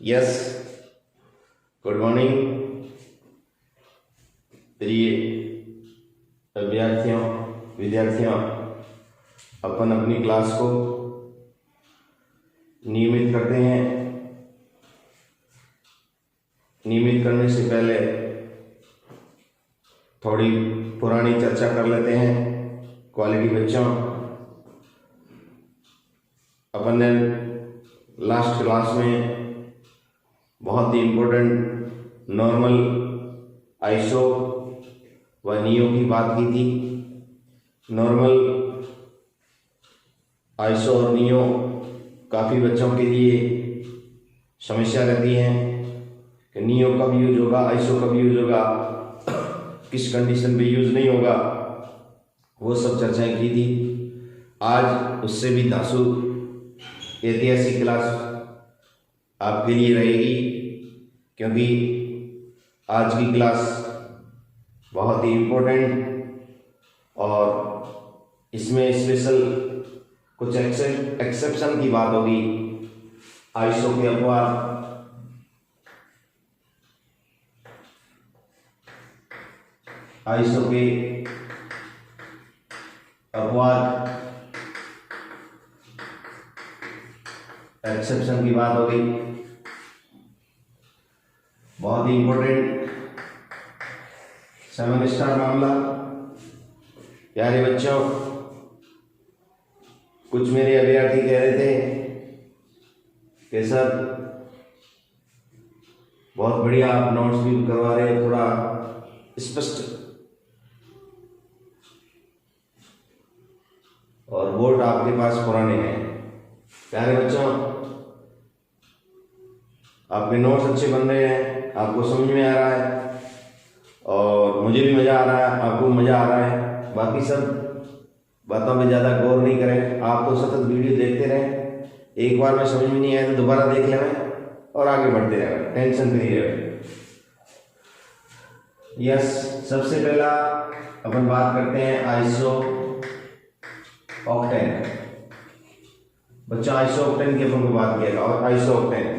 Yes, good morning प्रिय विद्यार्थियों। अपन अपनी क्लास को नियमित करते हैं। नियमित करने से पहले थोड़ी पुरानी चर्चा कर लेते हैं। क्वालिटी बच्चों, अपन ने लास्ट क्लास में बहुत ही इम्पोर्टेंट नॉर्मल, आइसो व नियो की बात की थी। नॉर्मल, आइसो और नियो काफ़ी बच्चों के लिए समस्या रहती है कि नियो कब यूज होगा, आइसो कब यूज होगा, किस कंडीशन पे यूज नहीं होगा, वो सब चर्चाएं की थी। आज उससे भी धांसू ऐतिहासिक क्लास आपके लिए रहेगी, क्योंकि आज की क्लास बहुत ही इम्पोर्टेंट और इसमें स्पेशल कुछ एक्सेप्शन की बात होगी। आइसो के अपवाद, आइसो के अपवाद, एक्सेप्शन की बात होगी। बहुत ही इम्पोर्टेंट 7 स्टार मामला। प्यारे बच्चों, कुछ मेरे अभ्यर्थी कह रहे थे कि सर बहुत बढ़िया आप नोट्स भी करवा रहे हैं, थोड़ा स्पष्ट, और बोर्ड आपके पास पुराने हैं। प्यारे बच्चों, आपके नोट्स अच्छे बन रहे हैं, आपको समझ में आ रहा है और मुझे भी मज़ा आ रहा है, आपको मज़ा आ रहा है। बाकी सब बातों में ज़्यादा गौर नहीं करें, आप तो सतत वीडियो देखते रहें। एक बार में समझ में नहीं आया तो दोबारा देख लें और आगे बढ़ते रहें, टेंशन फ्री रहे। यस, सबसे पहला अपन बात करते हैं आइसो ऑक्टेन। बच्चों, आइसो ऑक्टेन की अपन को बात किया और आइसो ऑक्टेन,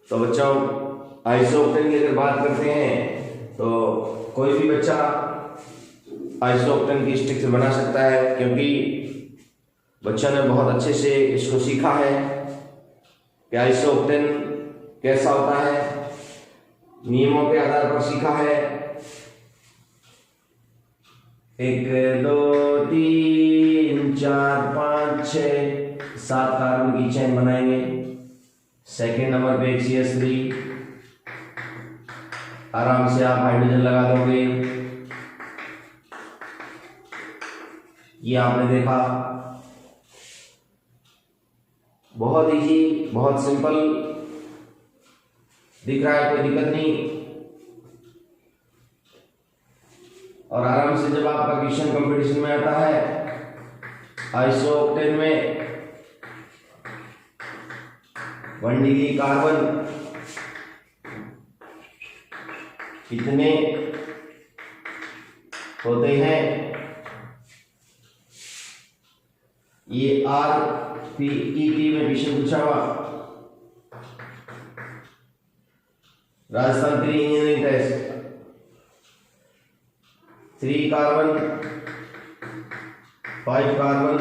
तो बच्चों आइसो ऑक्टेन की अगर बात करते हैं तो कोई भी बच्चा आइसो ऑक्टेन की स्ट्रक्चर बना सकता है, क्योंकि बच्चा ने बहुत अच्छे से इसको सीखा है कि आइसो ऑक्टेन कैसा होता है, नियमों के आधार पर सीखा है। 1 2 3 4 5 6 7 कार्बन की चेन बनाएंगे। सेकेंड नंबर पे CH3, आराम से आप हाइड्रोजन लगा दोगे। ये आपने देखा, बहुत इजी, बहुत सिंपल दिख रहा है, कोई दिक्कत नहीं। और आराम से जब आपका क्वेश्चन कंपटीशन में आता है आइसो ऑक्टेन में 1 डिग्री कार्बन कितने होते हैं, ये RPET में विषय पूछा हुआ, Rajasthan pre engineering test. 3 carbon, 5 carbon,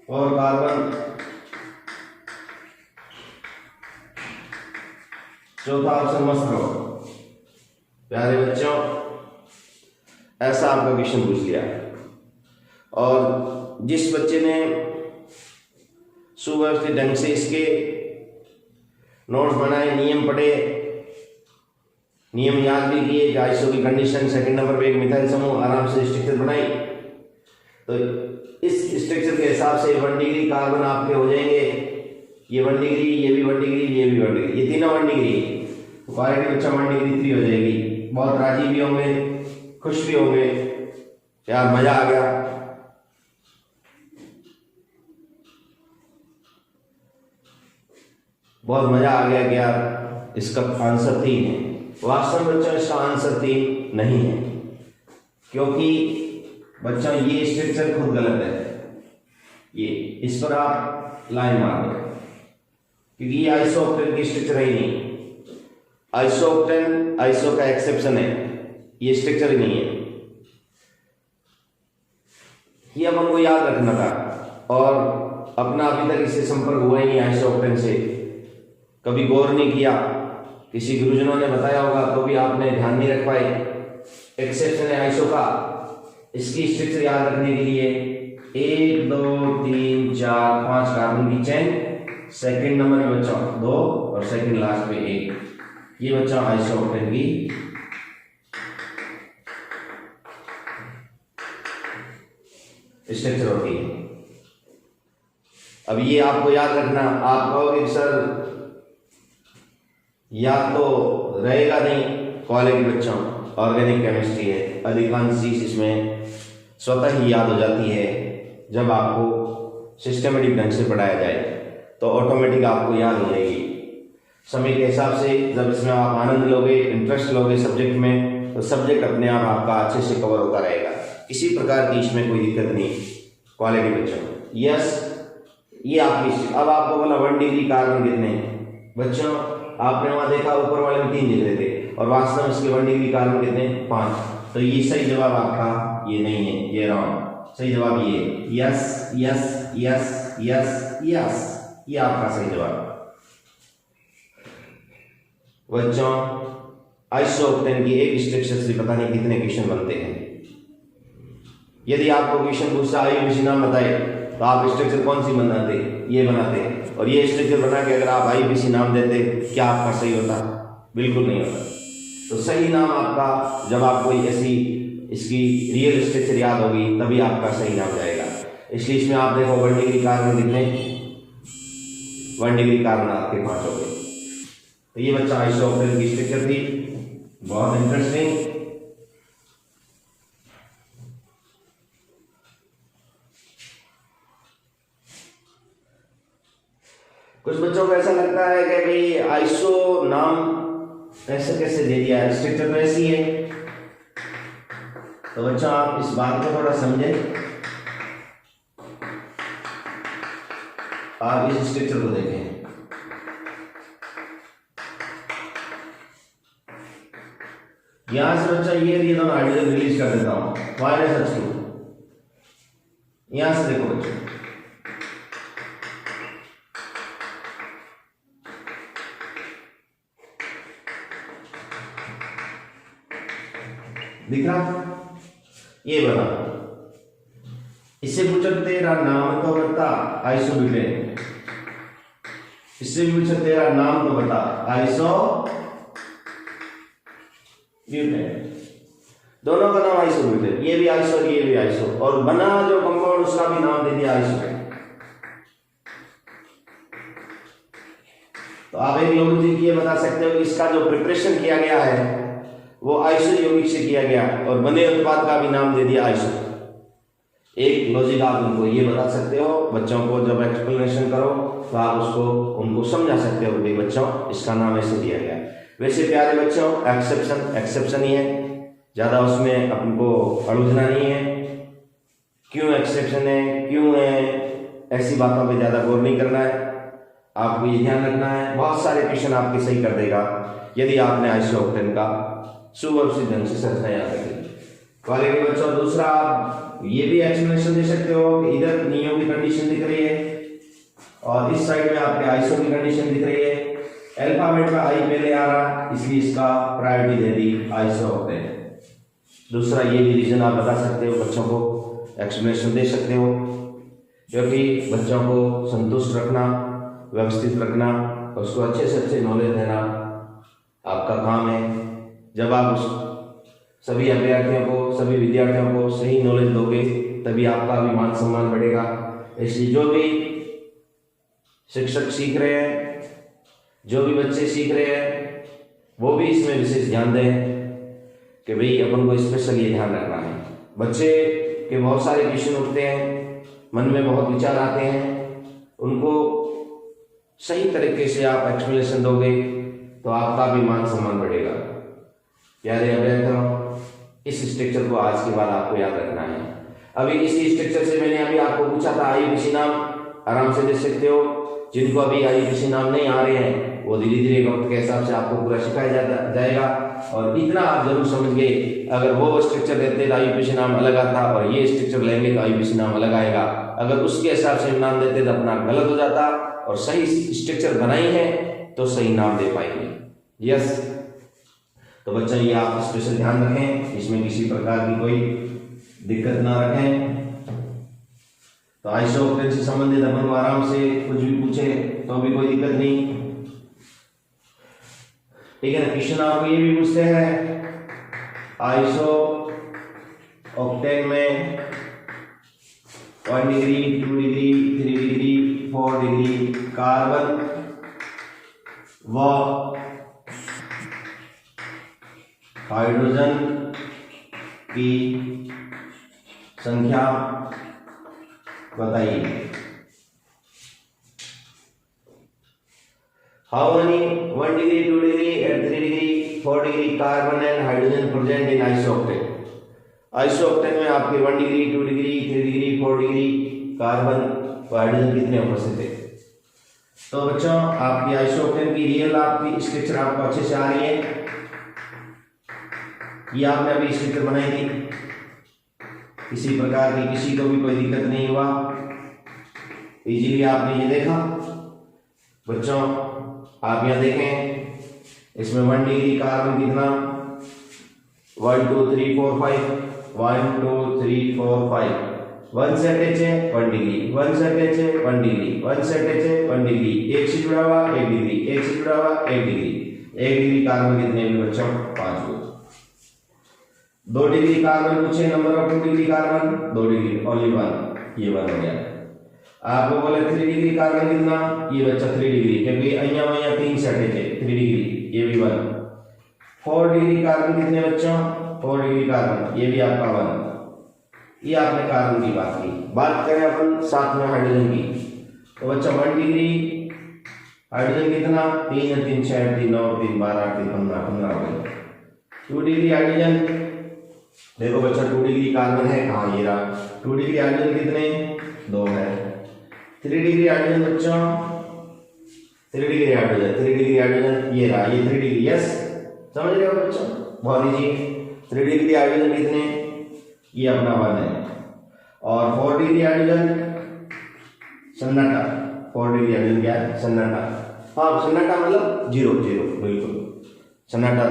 4 carbon, चौथा ऑप्शन मस्त करो। प्यारे बच्चों, ऐसा आपका क्वेश्चन पूछ लिया, और जिस बच्चे ने सुव्यवस्थित ढंग से इसके नोट्स बनाए, नियम पढ़े, नियम याद भी किए, आइसो की कंडीशन, सेकंड नंबर पे एक मिथाइल समूह, आराम से स्ट्रक्चर बनाई, तो इस स्ट्रक्चर के हिसाब से 1 डिग्री कार्बन आपके हो जाएंगे। ये 1 डिग्री, ये भी 1 डिग्री, ये भी 1 डिग्री, ये तीनों 1 डिग्री। क्वालिटी बच्चा 1 डिग्री 3 हो जाएगी। बहुत राजी भी होंगे, खुश भी होंगे, यार मजा आ गया। बहुत मजा आ गया कि यार इसका आंसर 3 है। वास्तव में बच्चों इसका आंसर 3 नहीं है, क्योंकि बच्चों ये स्ट्रक्चर खुद गलत है। ये इस पर आप लाइन मार दो, क्योंकि ये आइसोऑक्टेन की स्ट्रक्चर है ही नहीं। आइसोऑक्टेन आइसो का एक्सेप्शन है, ये स्ट्रक्चर ही नहीं है। ये अपन को याद रखना था, और अपना अभी तक इससे संपर्क हुआ ही नहीं आइसोऑक्टेन से, कभी गौर नहीं किया, किसी गुरुजनों ने बताया होगा तो भी आपने ध्यान नहीं रख पाए। एक्सेप्शन है आइसो का, इसकी स्ट्रक्चर याद रखने के लिए 1 2 3 4 5 कार्बन की चेन, सेकंड नंबर में बच्चा 2 और सेकंड लास्ट में 1, ये बच्चा आइसोऑक्टेन की स्ट्रक्चर होती है। अब ये आपको याद रखना, आप कहोगे सर याद तो रहेगा नहीं, कॉलेज के बच्चों ऑर्गेनिक केमिस्ट्री है, अधिकांश चीज इसमें स्वतः ही याद हो जाती है। जब आपको सिस्टमेटिक ढंग से पढ़ाया जाए तो ऑटोमेटिक आपको याद हो जाएगी। समय के हिसाब से जब इसमें आप आनंद लोगे, इंटरेस्ट लोगे सब्जेक्ट में, तो सब्जेक्ट अपने आप आपका अच्छे से कवर होता रहेगा, किसी प्रकार की इसमें कोई दिक्कत नहीं। क्वालिटी बच्चों, यस ये आपकी। अब आपको बोला 1 डिग्री कार्बन कितने बच्चों, आपने वहां देखा ऊपर वाले में 3 दिख रहे थे, और वास्तव में इसके 1 डिग्री कार्बन कितने 5, तो ये सही जवाब आपका ये नहीं है, ये रॉन्ग। सही जवाब ये yes yes yes yes yes, ये आपका सही जवाब। बच्चों आइसोऑक्टेन की एक स्ट्रक्चर से पता नहीं कितने क्वेश्चन बनते हैं। यदि आपको क्वेश्चन पूछता आईयूपीएसी नाम बताए तो आप स्ट्रक्चर कौन सी बनाते, ये बनाते, और ये स्ट्रक्चर बना के अगर आप आईयूपीएसी नाम देते, क्या आपका सही होता? बिल्कुल नहीं होता। तो सही नाम आपका, जब आप कोई ऐसी इसकी रियल स्ट्रक्चर याद होगी तभी आपका सही नाम जाएगा। इसलिए इसमें आप देखो 1 डिग्री कार्बन कितने, 1 डिग्री कार्बन आपके 5 हो गए। तो ये बच्चा आइसोऑक्टेन की स्ट्रक्चर थी, बहुत इंटरेस्टिंग। कुछ बच्चों को ऐसा लगता है कि भाई आइसो नाम ऐसे कैसे दे दिया, स्ट्रक्चर तो ऐसी है। तो बच्चों आप इस बात को थोड़ा समझें, आप इस स्ट्रक्चर को देखें। यहां से बच्चा ये दोनों हाइड्रोजन रिलीज कर देता हूं, -H2। यहां से देखो बच्चों, दिख रहा, ये बना। इससे पूछा तेरा नाम तो बता, आइसोब्यूटेन। इससे पूछा तेरा नाम तो बता, आइसोब्यूटेन। दोनों का नाम आइसोब्यूटेन, ये भी आइसो और ये भी आइसो, और बना जो कंपाउंड उसका भी नाम दे दिया आइसो। तो आप एक लॉजिक ये बता सकते हो कि इसका जो प्रिपरेशन किया गया है वो आइसो यौगिक से किया गया, और बने उत्पाद का भी नाम दे दिया आइसो। एक लॉजिक आप उनको ये बता सकते हो, बच्चों को जब एक्सप्लेनेशन करो तो आप उसको उनको समझा सकते हो कि बच्चों इसका नाम ऐसे दिया गया। वैसे प्यारे बच्चों एक्सेप्शन ही है, ज्यादा उसमें आपको अड़ुझना नहीं है। क्यों एक्सेप्शन है, क्यों है, ऐसी बातों पे ज्यादा गौर नहीं करना है, आपको ये ध्यान रखना है। बहुत सारे क्वेश्चन आपके सही कर देगा यदि आपने आइसोऑक्टेन का सुव्यवस्थित ढंग से संरचना याद रखी। क्वालिटी बच्चों दूसरा आप ये भी एक्सप्लेनेशन दे सकते हो कि इधर नियो की कंडीशन दिख रही है और इस साइड में आपके आइसो की कंडीशन दिख रही है। अल्फाबेट में आई पहले आ रहा, इसलिए इसका प्रायोरिटी दे दी आइसोऑक्टेन। दूसरा ये भी रीजन आप बता सकते हो, बच्चों को एक्सप्लेनेशन दे सकते हो, क्योंकि बच्चों को संतुष्ट रखना, व्यवस्थित रखना, उसको अच्छे से अच्छे नॉलेज देना आपका काम है। जब आप सभी अभ्यर्थियों को, सभी विद्यार्थियों को सही नॉलेज दोगे तभी आपका भी मान सम्मान बढ़ेगा। इसलिए जो भी शिक्षक सीख रहे हैं, जो भी बच्चे सीख रहे हैं, वो भी इसमें विशेष ध्यान दें कि भाई अपन को स्पेशल ये ध्यान रखना है। बच्चे के बहुत सारे क्वेश्चन उठते हैं, मन में बहुत विचार आते हैं, उनको सही तरीके से आप एक्सप्लेनेशन दोगे तो आपका भी मान सम्मान बढ़ेगा। प्यारे अभ्यर्थियों, इस स्ट्रक्चर को आज के बाद आपको याद रखना है। अभी इसी स्ट्रक्चर से मैंने अभी आपको पूछा था आईयूपीएसी नाम, आराम से देख सकते हो। जिनको अभी IUPAC नाम नहीं आ रहे हैं वो धीरे धीरे वक्त के हिसाब से आपको पूरा सिखाया जाएगा। और इतना आप जरूर समझ गए, अगर वो स्ट्रक्चर देते तो IUPAC नाम अलग आता और ये स्ट्रक्चर लेंगे तो IUPAC नाम अलग आएगा। अगर उसके हिसाब से नाम देते तो अपना गलत हो जाता, और सही स्ट्रक्चर बनाई है तो सही नाम दे पाएंगे। यस, तो बच्चों ये आप स्पेशल ध्यान रखें, इसमें किसी प्रकार की कोई दिक्कत ना रखें। तो आइसो ऑक्टेन से संबंधित अपन को आराम से कुछ भी पूछे तो भी कोई दिक्कत नहीं, ठीक है ना। क्वेश्चन आपको ये भी पूछते हैं आइसो ऑक्टेन में 1 degree, 2 degree, 3 degree, 4 degree carbon व हाइड्रोजन की संख्या बताइए। How many 1 degree, 2 degree and 3 degree, 4 degree carbon and hydrogen present in isooctane. Isooctane में आपके 1 degree, 2 degree, 3 degree, 4 degree carbon व हाइड्रोजन कितने उपस्थित है। तो बच्चों आपकी आइसोक्टेन की रियल आपकी स्ट्रक्चर आपको अच्छे से आ रही है। ये आपने अभी स्ट्रक्चर बनाई थी, किसी प्रकार की किसी को भी कोई दिक्कत नहीं हुआ, इजीली आपने ये देखा। बच्चों आप यहाँ देखें, इसमें 1 डिग्री कार्बन कितना 1 2 3 4 5 1 2 3 4 5 1 से अटैच है 1 डिग्री, 1 से अटैच है 1 डिग्री, 1 से अटैच है 1 डिग्री, एक से जुड़ा हुआ 1 डिग्री, एक से जुड़ा हुआ 1 डिग्री। 1 डिग्री कार्बन कितने हुए बच्चों 5 हुए। 2 डिग्री कार्बन पूछे, number of 2 degree carbon 2 degree, only 1, ये 1 हो गया। आपको बोले 3 डिग्री कार्बन कितना, ये बच्चा 3 डिग्री, क्योंकि અહીંયા 3 से अटैच है 3 डिग्री, ये भी 1। 4 डिग्री कार्बन कितने बच्चों 4 डिग्री कार्बन, ये भी आपका 1। ये आपने कार्बन की बात की। बात करें अपन साथ में हाइड्रोजन की, तो बच्चा 1 डिग्री हाइड्रोजन कितना 3 3 6 3 9 3 12 3 15 15 हो गए। 2 डिग्री हाइड्रोजन, देखो बच्चा 2 डिग्री कार्बन है कहाँ, ये रहा। 2 डिग्री हाइड्रोजन कितने 2 है। 3 डिग्री हाइड्रोजन बच्चों 3 डिग्री हाइड्रोजन, 3 डिग्री हाइड्रोजन ये रहा, ये 3 डिग्री। यस, समझ रहे हो बच्चों, बहुत इजी। 3 डिग्री हाइड्रोजन कितने, ये अपना 1 है। और 4 डिग्री हाइड्रोजन सन्नाटा, 4 डिग्री हाइड्रोजन क्या है सन्नाटा। हाँ सन्नाटा मतलब 0 0, बिल्कुल सन्नाटा,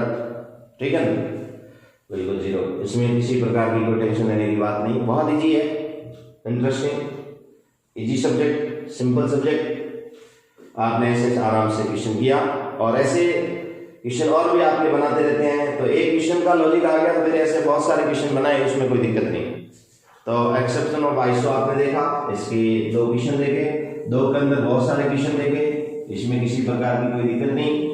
ठीक है ना, बिल्कुल 0। इसमें किसी प्रकार की कोई टेंशन लेने की बात नहीं, बहुत इजी है, interesting easy subject, simple subject. आपने ऐसे आराम से क्वेश्चन किया, और ऐसे क्वेश्चन और भी आपके बनाते रहते हैं। तो एक क्वेश्चन का लॉजिक आ गया तो फिर ऐसे बहुत सारे क्वेश्चन बनाए, उसमें कोई दिक्कत नहीं। तो एक्सेप्शन ऑफ आइसो आपने देखा, इसके 2 क्वेश्चन देखे, 2 के अंदर बहुत सारे क्वेश्चन देखे, इसमें किसी प्रकार की कोई दिक्कत नहीं।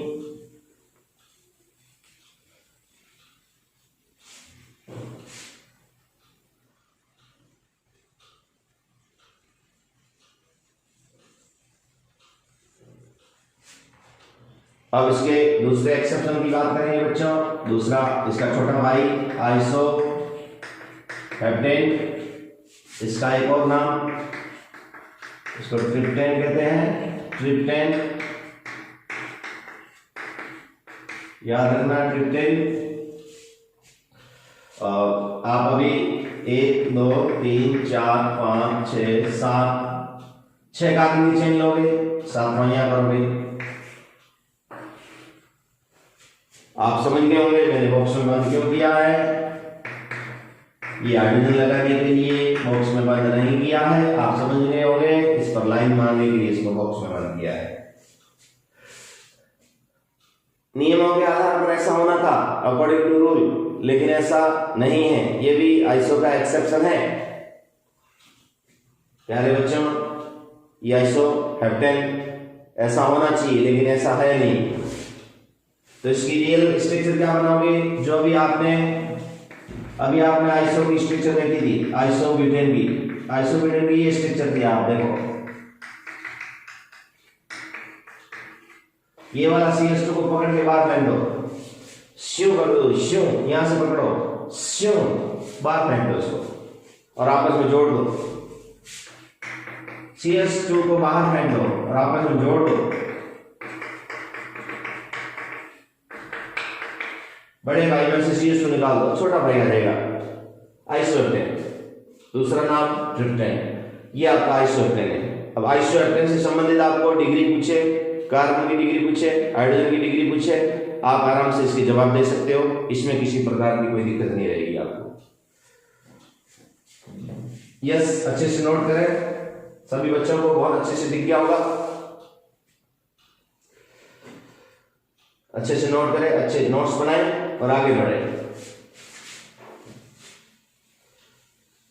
अब इसके दूसरे एक्सेप्शन की बात करेंगे बच्चों। दूसरा इसका छोटा भाई आइसो हेप्टेन, इसका एक और नाम, इसको ट्रिप्टेन कहते हैं, ट्रिप्टेन, याद रखना ट्रिप्टेन। आप अभी 1 2 3 4 5 6 7 6 कार्बन की चेन लोगे, 7वां यहां करोगे। आप समझ गए होंगे मैंने बॉक्स में बंद क्यों किया है। ये हाइड्रोजन लगाने के लिए बॉक्स में बंद नहीं किया है, आप समझ गए होंगे। इस पर लाइन मारने के लिए इसको बॉक्स में बंद किया है। नियमों के आधार पर ऐसा होना था अकॉर्डिंग टू रूल, लेकिन ऐसा नहीं है। ये भी आइसो का एक्सेप्शन है प्यारे बच्चों। ये आइसो हेप्टेन ऐसा होना चाहिए, लेकिन ऐसा है नहीं। तो इसकी रियल स्ट्रक्चर क्या बनाओगे, जो भी आपने अभी आपने आइसो की स्ट्रक्चर देखी थी, आइसोब्यूटेन की, आइसोब्यूटेन की ये स्ट्रक्चर थी। आप देखो ये वाला CH2 को पकड़ के बाहर फेंक दो, श्यू कर दो, श्यू यहां से पकड़ो, श्यू बाहर फेंक दो इसको, और आपस में जोड़ दो। CH2 को बाहर फेंक दो और आपस में जोड़ दो, बड़े भाई में से CH2 निकाल दो, छोटा भाई आ जाएगा आइसोप्टेन, दूसरा नाम ट्रिप्टेन, ये आपका आइसोप्टेन है। अब आइसोप्टेन से संबंधित आपको डिग्री पूछे, कार्बन की डिग्री पूछे, हाइड्रोजन की डिग्री पूछे, आप आराम से इसके जवाब दे सकते हो, इसमें किसी प्रकार की कोई दिक्कत नहीं रहेगी आपको। यस, अच्छे से नोट करें, सभी बच्चों को बहुत अच्छे से दिख गया होगा। अच्छे से नोट करें, अच्छे नोट्स बनाएं और आगे बढ़े।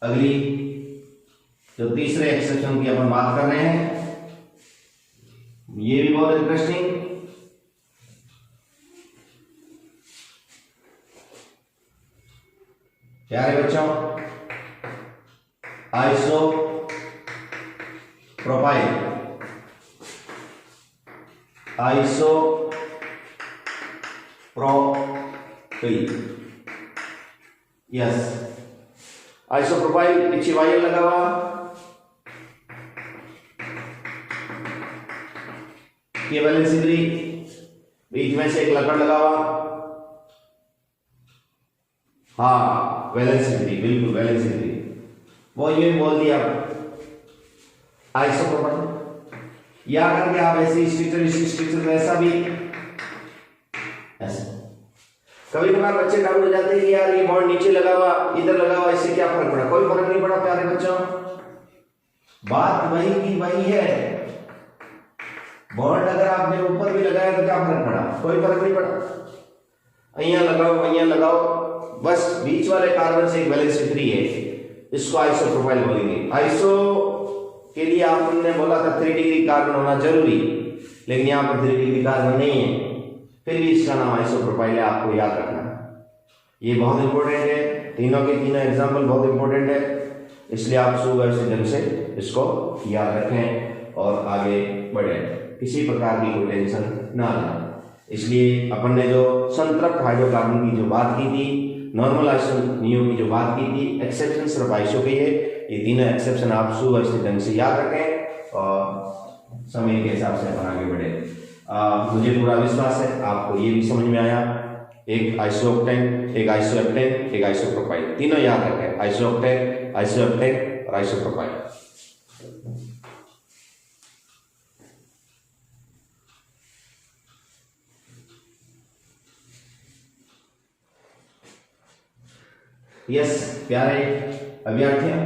अगली जो तीसरे एक्सेप्शन की अपन बात कर रहे हैं, ये भी बहुत इंटरेस्टिंग, प्यारे बच्चों, iso propyl, iso propyl, yes, iso propyl, पीछे वाई लगा हुआ, ये वैलेंसी 3, बीच में से एक लकड़ लगा हुआ, हाँ वैलेंसी 3, बिल्कुल वैलेंसी 3, वो ये बोल दिया आइसोप्रोपाइल। या करके आप ऐसे स्ट्रक्चर ऐसा भी, ऐसा कभी कभार बच्चे डाउट हो जाते हैं कि यार ये बॉन्ड नीचे लगा हुआ, इधर लगा हुआ, इससे क्या फर्क पड़ा? कोई फर्क नहीं पड़ा प्यारे बच्चों, बात वही की वही है। बॉन्ड अगर आपने ऊपर भी लगाया तो क्या फर्क पड़ा? कोई फर्क नहीं पड़ा। अहियां लगाओ, अहियां लगाओ, बस बीच वाले कार्बन से एक वैलेंसी 3 है, इसको आइसो प्रोपाइल बोलेंगे। आइसो के लिए आपने बोला था 3 डिग्री कार्बन होना जरूरी, लेकिन यहाँ पर 3 डिग्री कार्बन नहीं है, फिर भी इसका नाम आइसो प्रोपाइल है, आपको याद रखना। ये बहुत इंपॉर्टेंट है, तीनों के तीनों एग्जाम्पल बहुत इंपॉर्टेंट है, इसलिए आप सुव्यवस्थित ढंग से इसको याद रखें और आगे बढ़े, किसी प्रकार की कोई टेंशन ना लें। इसलिए अपन ने जो संतृप्त हाइड्रोकार्बन की जो बात की थी, नॉर्मल आइसोनियो की जो बात की थी, एक्सेप्शन सिर्फ आइसो की है, ये तीनों एक्सेप्शन आप सुव्यवस्थित ढंग से याद रखें और समय के हिसाब से अपन आगे बढ़े। मुझे पूरा विश्वास है आपको ये भी समझ में आया। एक आइसोऑक्टेन, एक आइसोएप्टेन, एक आइसोप्रोपाइल, तीनों याद रखें, आइसोऑक्टेन, आइसोएप्टेन और आइसोप्रोपाइल। यस प्यारे अभ्यर्थियों,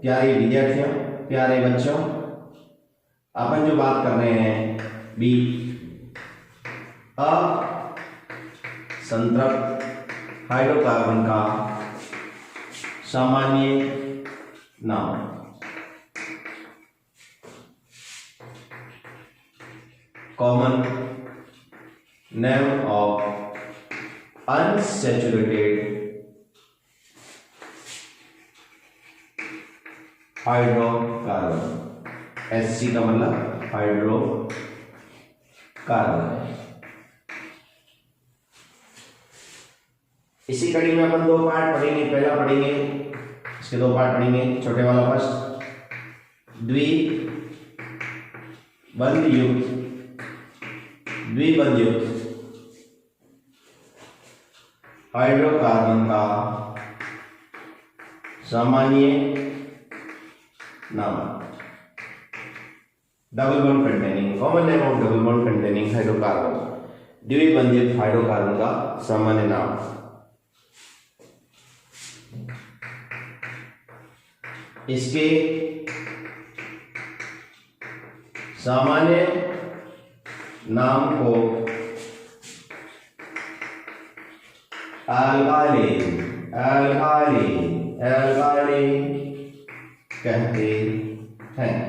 प्यारे विद्यार्थियों, प्यारे बच्चों, अपन जो बात कर रहे हैं बी असंतृप्त हाइड्रोकार्बन का सामान्य नाम, common name of unsaturated hydrocarbon, Hc का मतलब हाइड्रोकार्बन। इसी कड़ी में अपन 2 पार्ट पढ़ेंगे, पहला पढ़ेंगे, इसके 2 पार्ट पढ़ेंगे। छोटे वाला फर्स्ट, द्विबंध युक्त हाइड्रोकार्बन का सामान्य नाम, double bond containing, common name of double bond containing hydrocarbon, द्विबंधित हाइड्रोकार्बन का सामान्य नाम। इसके सामान्य नाम को एल्काइलिन कहते हैं।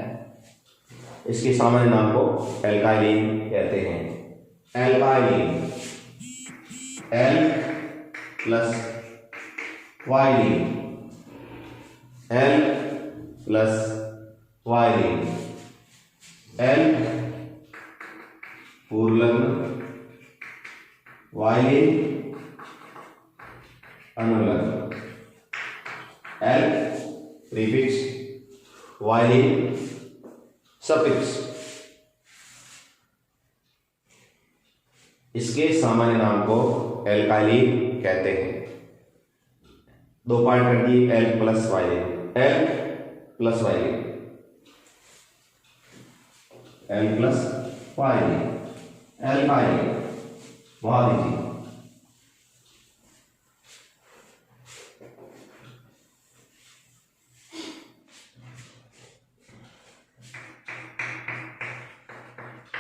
इसके सामान्य नाम को एल्काइलिन कहते हैं। Alkylene, al plus ylene, al plus ylene, al पूर्वलग्न, वाइलिन अनुलग्न, एल प्रीफिक्स, वाइलिन सफिक्स। इसके सामान्य नाम को एल्काइली कहते हैं। दो पार्ट कर दिए, al plus ylene, al plus ylene, al plus ylene, alkylene. बहुत इजी।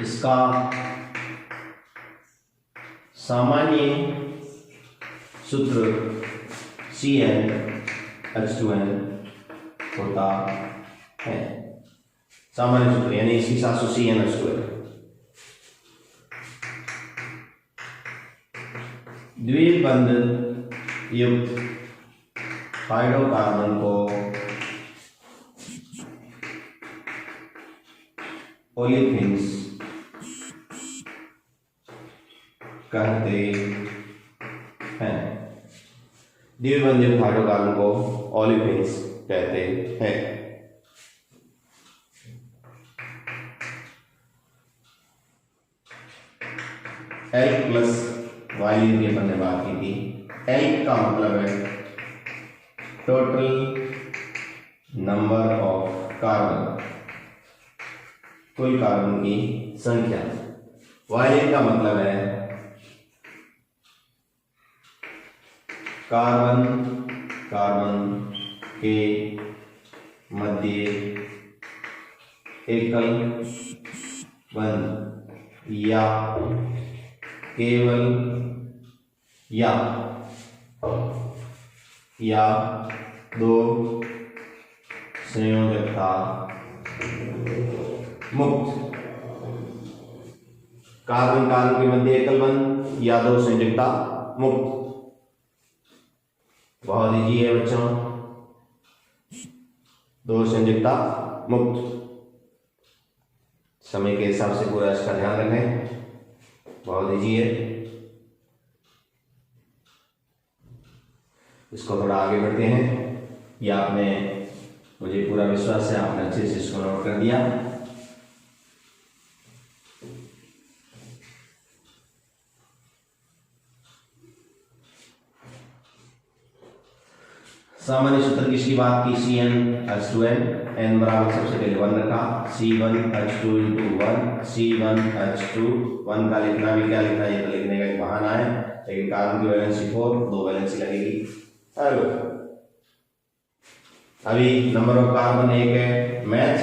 इसका सामान्य सूत्र CnH2n होता है। सामान्य सूत्र यानी इसकी 700 CnH2n। द्विबंध युक्त हाइड्रोकार्बन को ओलेफिन्स कहते हैं। द्विबंध युक्त हाइड्रोकार्बन को ओलेफिन्स कहते हैं। एल प्लस वाइलिन की अपन ने बात की थी। एल का मतलब है टोटल नंबर ऑफ कार्बन, कुल कार्बन की संख्या। वाइलिन का मतलब है कार्बन कार्बन के मध्य एकल बंध या केवल या दो संयोजकता मुक्त। कार्बन कार्बन के मध्य एकल बंध या दो संयोजकता मुक्त। बहुत इजी है बच्चों, दो संयोजकता मुक्त। समय के हिसाब से पूरा इसका ध्यान रखें, बहुत इजी है। इसको थोड़ा आगे बढ़ते हैं। ये आपने, मुझे पूरा विश्वास है आपने अच्छे से इसको नोट कर दिया। सामान्य सूत्र किसकी बात की? CnH2n, n बराबर सबसे पहले 1 रखा, C1H2 × 1, C1H2। 1 का लिखना भी क्या लिखना, ये तो लिखने का एक बहाना है, लेकिन कार्बन की वैलेंसी 4, 2 वैलेंसी लगेगी। हेलो, अभी नंबर ऑफ कार्बन 1 है, मैच।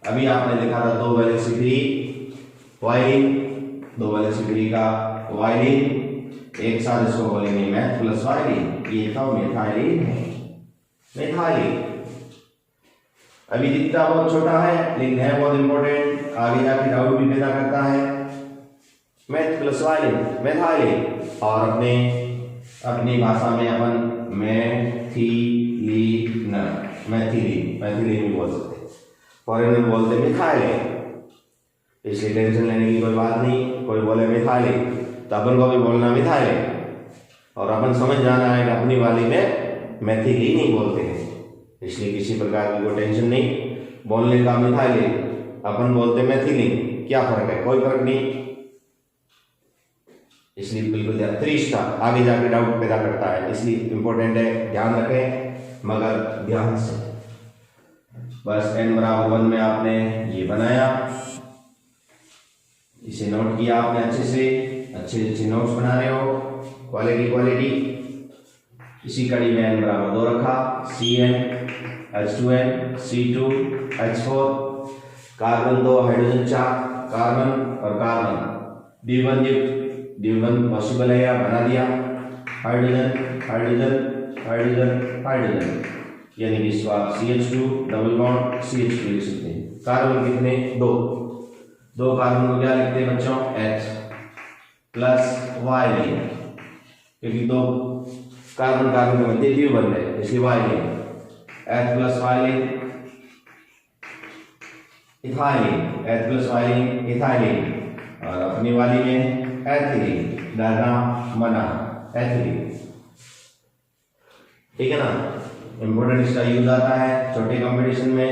अभी आपने लिखा था 2 valency free violin, 2 valency free का वाइलिन। एक साथ इसको बोलेंगे मैथ प्लस वाइलिन। ये था मिथाइलिन है, मिथाइलिन। अभी दिखता बहुत छोटा है लेकिन है बहुत इंपॉर्टेंट, आगे जाके डाउट भी पैदा करता है। Math plus violin, methylene. और अपनी भाषा में अपन मैथिलीन, मैथिलीन भी बोल सकते हैं, फॉरेनर में बोलते मिथाइलिन। इसलिए टेंशन लेने की कोई बात नहीं। कोई बोले मिथाइलिन तो अपन को भी बोलना मिथाइलिन, और अपन समझ जाना है कि अपनी वाली में मैथिलीन ही बोलते हैं। इसलिए किसी प्रकार की कोई टेंशन नहीं, बोलने का मिथाइलिन, अपन बोलते मैथिलीन, क्या फर्क है? कोई फर्क नहीं। इसलिए बिल्कुल ध्यान, 3 स्टार आगे जाके डाउट पैदा करता है, इसलिए इंपॉर्टेंट है, ध्यान रखें मगर ध्यान से। बस n बराबर 1 में आपने ये बनाया, इसे नोट किया आपने अच्छे से, अच्छे नोट्स बना रहे हो, क्वालिटी। इसी कड़ी में n बराबर 2 रखा, CnH2n, C2H4, carbon 2 hydrogen 4, carbon और कार्बन द्विबंध पॉसिबल है या बना दिया, हाइड्रोजन हाइड्रोजन हाइड्रोजन हाइड्रोजन, यानी कि इसको आप CH2 डबल बॉन्ड CH2 लिख सकते हैं। कार्बन कितने? 2 कार्बन को क्या लिखते हैं बच्चों? H प्लस वाइलिन, क्योंकि 2 कार्बन के मध्य द्विबंध है इसलिए violin. H plus violin ethylene, H plus violin ethylene, और अपनी वाली में एथिलीन, डरना मना, एथिलीन। ठीक है ना, इंपॉर्टेंट इसका यूज आता है छोटे कंपटीशन में।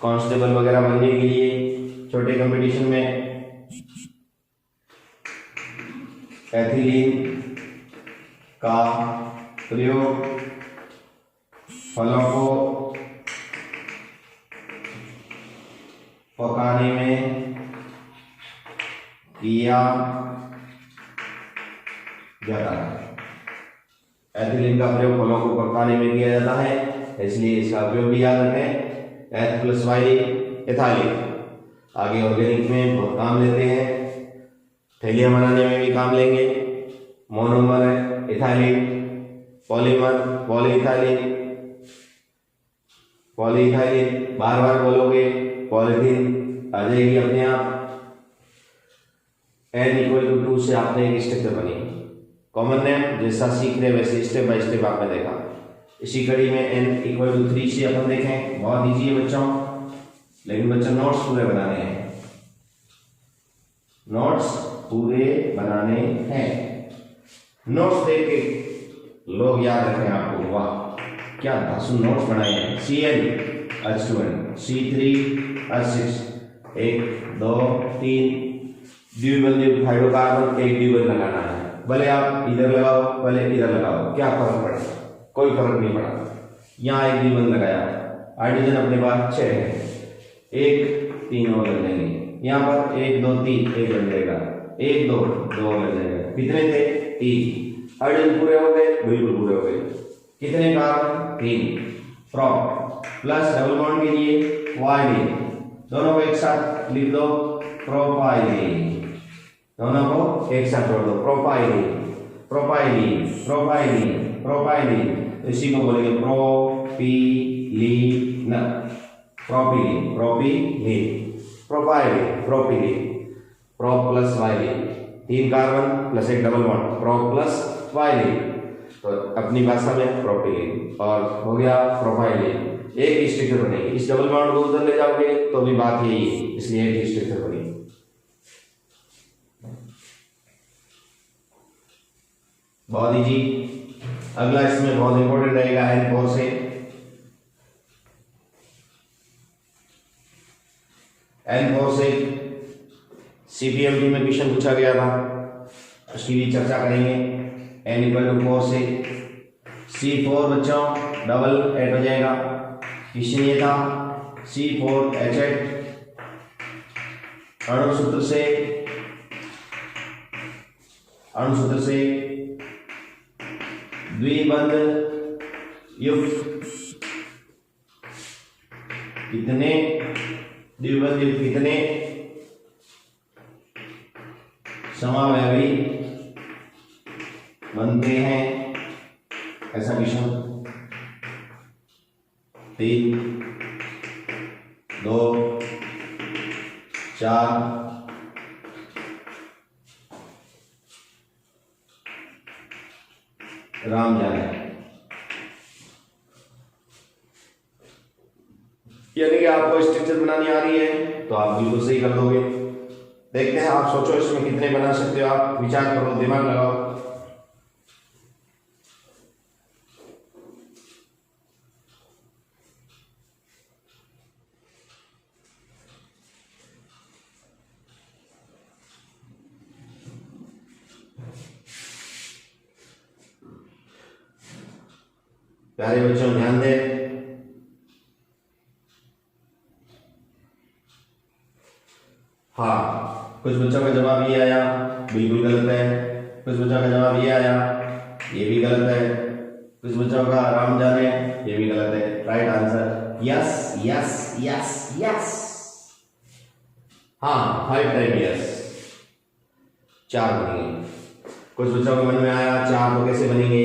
कांस्टेबल वगैरह बनने के लिए छोटे कंपटीशन में एथिलीन का प्रयोग फलों को पकाने में किया जाता है। एथिलीन का प्रयोग फलों को पकाने में किया जाता है, इसलिए इसका प्रयोग भी याद रखें। एथ प्लस वाई एथाइलिन आगे ऑर्गेनिक में बहुत काम लेते हैं, थैलियाँ बनाने में भी काम लेंगे। मोनोमर है इथाइलिन, पॉलीमर पॉलीइथाइलिन, पॉलीइथाइलिन बार बार बोलोगे पॉलीथीन आ जाएगी अपने आप। n=2 से आपने एक स्ट्रक्चर बनी, कॉमन नेम जैसा सीख रहे वैसे स्टेप बाय स्टेप आपने देखा। इसी कड़ी में n=3 से अपन देखें, बहुत ईजी है बच्चों, लेकिन बच्चों नोट्स पूरे बनाने हैं, नोट्स पूरे बनाने हैं। नोट्स देख के लोग याद रखें आपको, वाह क्या धांसू नोट्स बनाए हैं। CnH2n C3H6 1 2 3 द्विबंधीय हाइड्रोकार्बन एक द्विबंध लगाना है, भले आप इधर लगाओ भले इधर लगाओ, क्या फर्क पड़ेगा, कोई फर्क नहीं पड़ा। यहाँ एक द्विबंध लगाया, हाइड्रोजन अपने पास 6 है, 1 3 और लग जाएंगे। यहाँ पर 1 2 3 1 बन जाएगा, 1 2 2 लग जाएगा। कितने थे 3, हाइड्रोजन पूरे हो गए, बिल्कुल पूरे हो गए। कितने carbon 3, prop plus double bond के लिए वाइलिन, दोनों को एक साथ लिख दो प्रोपाइलिन, दोनों को एक साथ जोड़ दो प्रोपाइलिन प्रोपाइलिन प्रोपाइलिन प्रोपाइलिन, तो इसी को बोलेंगे propylene propylene propylene propylene propylene, prop plus ylene 3 carbon plus एक double bond prop plus ylene, तो अपनी भाषा में प्रोपीलीन और हो गया प्रोपाइलिन। एक स्ट्रक्चर बनेगी, इस डबल बॉन्ड को उधर ले जाओगे तो भी बात यही है, इसलिए एक स्ट्रक्चर बनेगी। बहुत इजी। अगला इसमें बहुत इंपॉर्टेंट रहेगा N4 से, N4 से CPMT में क्वेश्चन पूछा गया था, उसकी भी चर्चा करेंगे। N=4 से C4 बच्चों डबल एड हो जाएगा, क्वेश्चन ये था C4H8 अणुसूत्र से द्विबंध युक्त कितने द्विबंध युक्त कितने समावयवी बनते हैं, ऐसा क्वेश्चन 3 2 4 राम जाने, यानी कि आपको स्ट्रक्चर बनानी आ रही है तो आप बिल्कुल सही कर दोगे। देखते हैं, आप सोचो इसमें कितने बना सकते हो, आप विचार करो, दिमाग लगाओ। प्यारे बच्चों ध्यान दें, हाँ कुछ बच्चों का जवाब ये आया बिल्कुल गलत है, कुछ बच्चों का जवाब ये आया ये भी गलत है, कुछ बच्चों का राम जाने ये भी गलत है। Right answer yes yes yes yes, हाँ 5 टाइम यस, 4 बनेंगे। कुछ बच्चों के मन में आया 4 तो कैसे बनेंगे,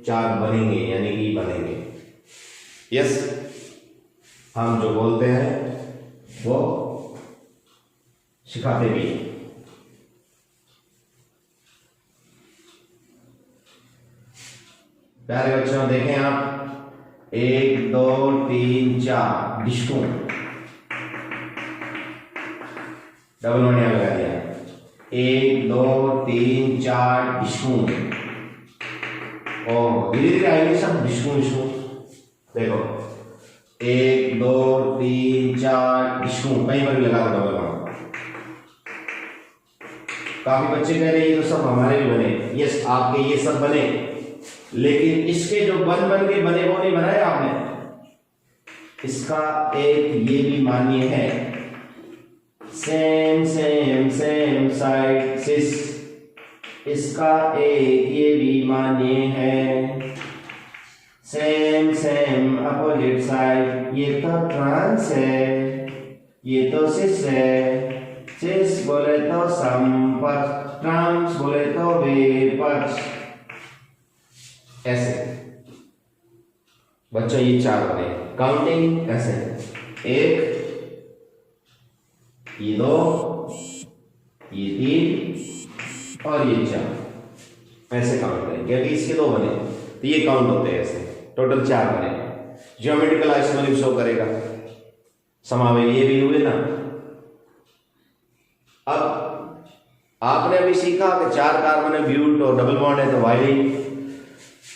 4 बनेंगे यानी कि बनेंगे। यस, हम जो बोलते हैं वो सिखाते भी। प्यारे बच्चों देखें आप 1 2 3 4 डिस्को डबल मनिया लगा दिया, 1 2 3 4 डिस्को, और धीरे धीरे आएंगे सब डिस्को डिस्को। देखो 1 2 3 4 इसको कहीं पर भी लगा दो डबल बॉन्ड। काफी बच्चे कह रहे हैं ये तो सब हमारे भी बने। यस, आपके ये सब बने, लेकिन इसके जो बन के बने वो नहीं बनाए आपने। इसका एक ये भी मान्य है, सेम सेम सेम साइड सिस। इसका एक ये भी मान्य है, सेम सेम अपोजिट साइड। ये तो ट्रांस है, ये तो सिस है। सिस बोले तो समपक्ष, ट्रांस बोले तो विपक्ष। ऐसे बच्चों ये 4 बने। काउंटिंग ऐसे 1, ये 2, ये 3 और ये 4। ऐसे काउंट करें क्योंकि इसके 2 बने तो ये काउंट होते हैं ऐसे। टोटल 4 बने। ज्योमेट्रिकल आइसोमोर्फिज्म शो करेगा। समावेश ये भी हुए ना। अब आपने अभी सीखा कि 4 कार्बन है, ब्यूट और डबल बॉन्ड है तो वाइलिन,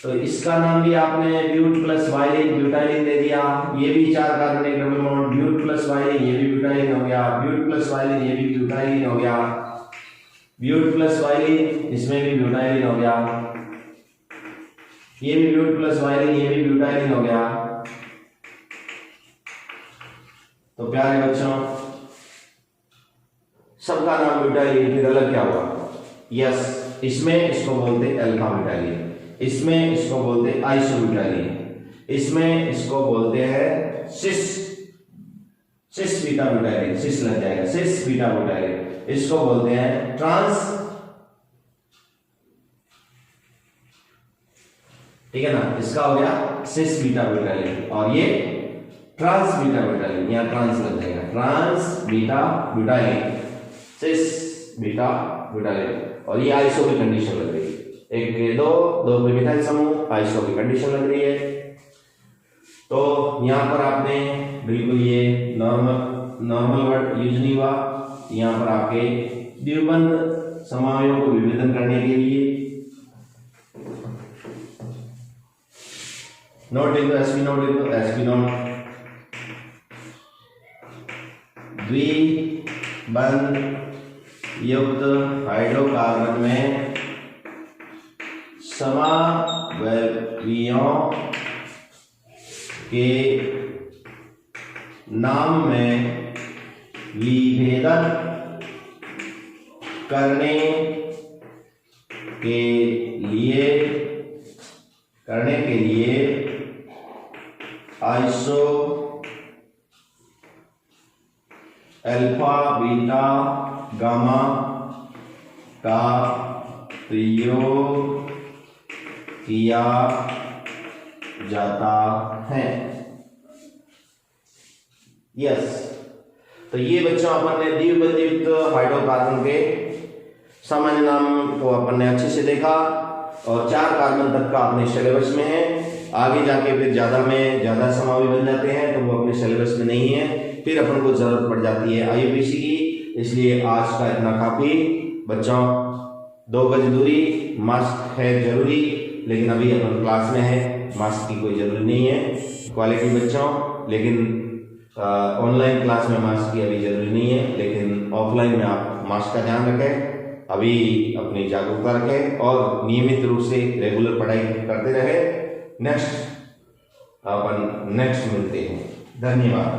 तो इसका नाम भी आपने ब्यूट प्लस वाइलिन ब्यूटाइलिन दे दिया। ये भी 4 कार्बन है, double bond, but plus ylene, ये भी ब्यूटाइलिन हो गया। ब्यूट प्लस वाइलिन, ये भी ब्यूटाइलिन हो गया। ब्यूट प्लस वाइलिन, इसमें भी ब्यूटाइलिन हो गया। ये भी ब्यूट प्लस वाइलिन, ये भी ब्यूटाइलिन हो गया। तो प्यारे बच्चों, सबका नाम ब्यूटाइलिन, फिर अलग क्या हुआ? यस, इसमें इसको बोलते अल्फा ब्यूटाइलिन, इसमें इसको बोलते आइसोब्यूटाइलिन, इसमें इसको बोलते हैं सिस बीटा ब्यूटाइलिन। सिस लग जाएगा, सिस बीटा ब्यूटाइलिन। इसको बोलते हैं ट्रांस, ठीक है ना। इसका हो गया सिस बीटा ब्यूटाइलिन और ये ट्रांस बीटा ब्यूटाइलिन। यहां ट्रांस लग जाएगा, ट्रांस बीटा ब्यूटाइलिन, सिस बीटा ब्यूटाइलिन। और ये आइसो की कंडीशन लग रही है। 1 के 2 पे मिथाइल समूह, आइसो की कंडीशन लग रही है। तो यहां पर आपने बिल्कुल ये नॉर्मल वर्ड यूज नहीं हुआ। यहां पर आपके द्विबंध समायों को विभेदन करने के लिए नोट लिख दो, sp नोट लिख दो, sp नोट। द्विबंध युक्त हाइड्रोकार्बन में समावयवियों के नाम में विभेदन करने के लिए आइसो अल्फा बीटा गामा का प्रयोग किया जाता है। यस, तो ये बच्चों अपन ने द्विबंधयुक्त हाइड्रोकार्बन के सामान्य नाम को अपन ने अच्छे से देखा और 4 कार्बन तक का अपने सिलेबस में है। आगे जाके फिर ज्यादा समावी बन जाते हैं तो वो अपने सिलेबस में नहीं है, फिर अपन को जरूरत पड़ जाती है आईयूपीएसी की। इसलिए आज का इतना काफी। बच्चों 2 गज दूरी, मास्क है जरूरी, लेकिन अभी अपन क्लास में है, मास्क की कोई जरूरी नहीं है। क्वालिटी बच्चों, लेकिन ऑनलाइन क्लास में मास्क की अभी जरूरी नहीं है, लेकिन ऑफलाइन में आप मास्क का ध्यान रखें। अभी अपनी जागरूकता रखें और नियमित रूप से रेगुलर पढ़ाई करते रहे। नेक्स्ट मिलते हैं। धन्यवाद।